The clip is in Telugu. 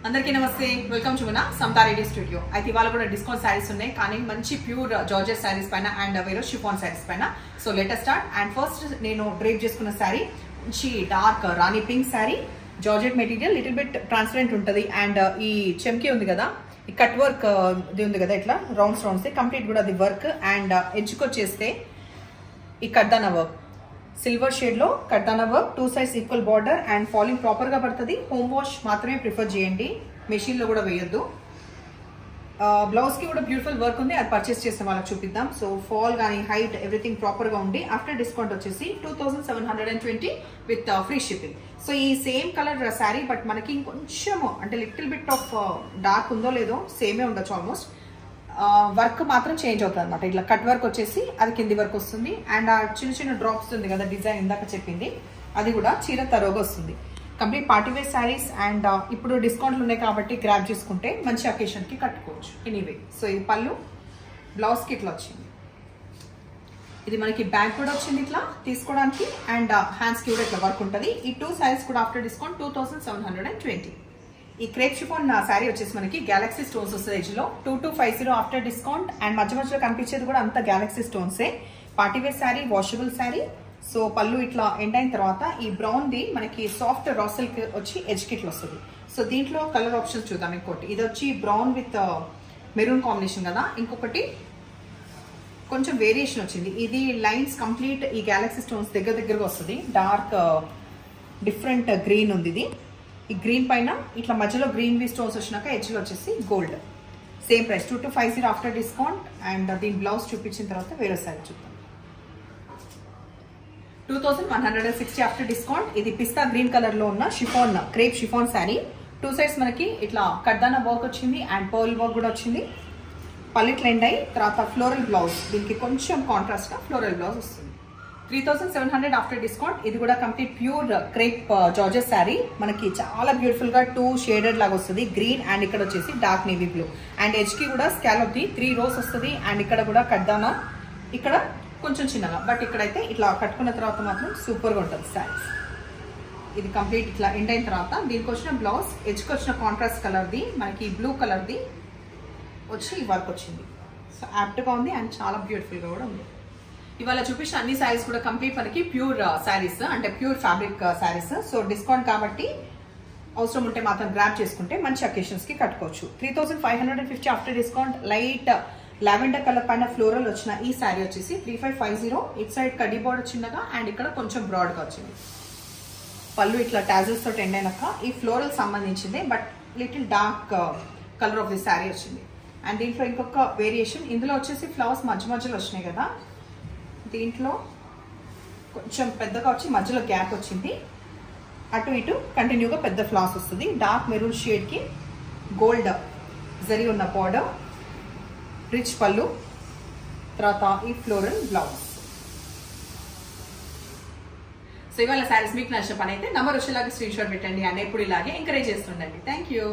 అందరికీ నమస్తే వెల్కమ్ టు మన సమతా రెడ్డి స్టూడియో. అయితే ఇవాళ కూడా డిస్కౌంట్ సారీస్ ఉన్నాయి, కానీ మంచి ప్యూర్ జార్జెట్ సారీస్ పైన అండ్ వేరే షిఫాన్ సారీస్ పైన. So let us start. And first నేను డ్రేప్ చేసుకున్న సారీ మంచి dark rani pink sari, georgette material, little bit transparent ఉంటుంది. అండ్ ఈ చెమ్కి ఉంది కదా, ఈ కట్ వర్క్ ఇది ఉంది కదా, ఇట్లా రౌండ్స్ కంప్లీట్ కూడా అది వర్క్. అండ్ ఎడ్జ్కి వచ్చేస్తే ఈ కడ్దానా వర్క్, సిల్వర్ షేడ్ లో కడ్దానా work, 2 sides equal border and falling proper గా పడుతుంది. హోమ్ వాష్ మాత్రమే ప్రిఫర్ చేయండి, మెషిన్ లో కూడా వేయొద్దు. బ్లౌజ్ కి కూడా బ్యూటిఫుల్ వర్క్ ఉంది, అది పర్చేస్ చేసిన వాళ్ళకి చూపిద్దాం. సో ఫాల్ కానీ హైట్ ఎవ్రీథింగ్ ప్రాపర్ గా ఉంది. ఆఫ్టర్ డిస్కౌంట్ వచ్చేసి 2720 విత్ ఫ్రీ షిప్పింగ్. సో ఈ సేమ్ కలర్ శారీ, బట్ మనకి ఇంకొంచెం అంటే లిటిల్ బిట్ ఆఫ్ డార్క్ ఉందో లేదో, సేమే ఉండొచ్చు ఆల్మోస్ట్. వర్క్ మాత్రం చేంజ్ అవుతుంది అనమాట. ఇట్లా కట్ వర్క్ వచ్చేసి అది కింది వర్క్ వస్తుంది. అండ్ ఆ చిన్న చిన్న డ్రాప్స్ ఉంది కదా డిజైన్ ఇందాక చెప్పింది, అది కూడా చీర తరోగా వస్తుంది. Complete party wear saris. అండ్ ఇప్పుడు డిస్కౌంట్లు ఉన్నాయి కాబట్టి గ్రాప్ చేసుకుంటే మంచి అకేషన్ కి కట్టుకోవచ్చు. ఎనీవే, సో ఇది పళ్ళు, బ్లౌజ్ కి ఇట్లా వచ్చింది. ఇది మనకి బ్యాగ్ కూడా వచ్చింది ఇట్లా తీసుకోవడానికి. అండ్ హ్యాండ్స్ కి కూడా ఇట్లా వర్క్ ఉంటుంది. ఈ 2 sarees కూడా ఆఫ్టర్ డిస్కౌంట్ 2720. ఈ క్రేప్ షిఫాన్ శారీ వచ్చేసి మనకి గ్యాలక్సీ స్టోన్స్ వస్తుంది ఎడ్జ్ లో, 2250 ఆఫ్టర్ డిస్కౌంట్. అండ్ మధ్యలో కనిపించేది కూడా అంతా గ్యాలక్సీ స్టోన్సే. Partywear sari, washable sari. So పళ్ళు ఇట్లా ఎండ్ అయిన తర్వాత ఈ బ్రౌన్ ది మనకి సాఫ్ట్ రా సిల్క్ వచ్చి ఎడ్జ్ కి ఇట్లా వస్తుంది. సో దీంట్లో కలర్ ఆప్షన్స్ చూద్దాం. ఇంకోటి ఇది వచ్చి బ్రౌన్ విత్ మెరూన్ కాంబినేషన్ కదా, ఇంకొకటి కొంచెం వేరియేషన్ వచ్చింది. ఇది లైన్స్ కంప్లీట్ ఈ గ్యాలక్సీ స్టోన్స్ దగ్గరగా వస్తుంది. డార్క్ డిఫరెంట్ గ్రీన్ ఉంది ఇది. ఈ గ్రీన్ పైన ఇట్లా మధ్యలో గ్రీన్ వి స్టోన్స్ వచ్చినాక ఎడ్జ్లో వచ్చేసి gold. Same price 2250 after discount. And దీని బ్లౌజ్ చూపించిన తర్వాత వేరే సారీ చూద్దాం. 2160 ఆఫ్టర్ డిస్కౌంట్. ఇది పిస్తా గ్రీన్ కలర్ లో ఉన్న chiffon, crepe chiffon sari. 2 sides మనకి ఇట్లా కడ్దానా వర్క్ వచ్చింది అండ్ పర్ల్ వర్క్ కూడా వచ్చింది. పల్లిట్ లెండ్ అయి తర్వాత ఫ్లోరల్ బ్లౌజ్, దీనికి కొంచెం కాంట్రాస్ట్ గా ఫ్లోరల్ బ్లౌజ్ వస్తుంది. 3700 ఆఫ్టర్ డిస్కౌంట్. ఇది కూడా complete pure crepe georgette sari. మనకి చాలా బ్యూటిఫుల్ గా 2 షేడెడ్ లాగా వస్తుంది, గ్రీన్ అండ్ ఇక్కడ వచ్చేసి dark navy blue. And edge కి కూడా స్కాలప్ ది 3 rows వస్తుంది. అండ్ ఇక్కడ కూడా కడ్దానా, ఇక్కడ కొంచెం చిన్నగా, బట్ ఇక్కడైతే ఇట్లా కట్టుకున్న తర్వాత మాత్రం సూపర్ గా ఉంటుంది శారీస్. ఇది కంప్లీట్ ఇట్లా ఎండ్ అయిన తర్వాత దీనికి వచ్చిన బ్లౌజ్, ఎడ్జ్కి వచ్చిన కాంట్రాస్ట్ కలర్ ది మనకి బ్లూ కలర్ ది వచ్చి ఈ వర్క్ వచ్చింది. సో యాప్ట్ గా ఉంది అండ్ చాలా బ్యూటిఫుల్ గా కూడా ఉంది. ఇవాళ చూపించిన అన్ని శారీస్ కూడా కంప్లీట్ మనకి ప్యూర్ శారీస్, అంటే pure fabric saris. So discount కాబట్టి అవసరం ఉంటే మాత్రం గ్రాప్ చేసుకుంటే మంచి అకేషన్స్ కి కట్టుకోవచ్చు. 3550 after discount. Light lavender colour పైన ఫ్లోరల్ వచ్చిన ఈ శారీ వచ్చేసి 3550. ఇట్ సైడ్ కడ్డీ బోర్డర్ చిన్నగా అండ్ ఇక్కడ కొంచెం బ్రాడ్ గా వచ్చింది. పళ్ళు ఇట్లా టాజల్స్ తోటి ఎండ్ అయినాక ఈ ఫ్లోరల్ సంబంధించింది, but little dark colour of the sari వచ్చింది. అండ్ దీంట్లో ఇంకొక వేరియేషన్, ఇందులో వచ్చేసి ఫ్లవర్స్ మధ్యలో వచ్చినాయి కదా, దీంట్లో కొంచెం పెద్దగా వచ్చి మధ్యలో గ్యాప్ వచ్చింది. అటు ఇటు కంటిన్యూగా పెద్ద ఫ్లవర్స్ వస్తుంది. డార్క్ మెరూన్ షేడ్ కి గోల్డ్ జరీ ఉన్న బార్డర్, రిచ్ పళ్ళు, తర్వాత ఈ ఫ్లోరల్ బ్లౌజ్. సో ఇవాళ శారీస్ మీకు నచ్చిన పని అయితే నంబర్ వచ్చేలాగా స్క్రీన్ షాట్ పెట్టండి. అండ్ ఎప్పుడు ఇలాగే ఎంకరేజ్ చేస్తుండండి. Thank you.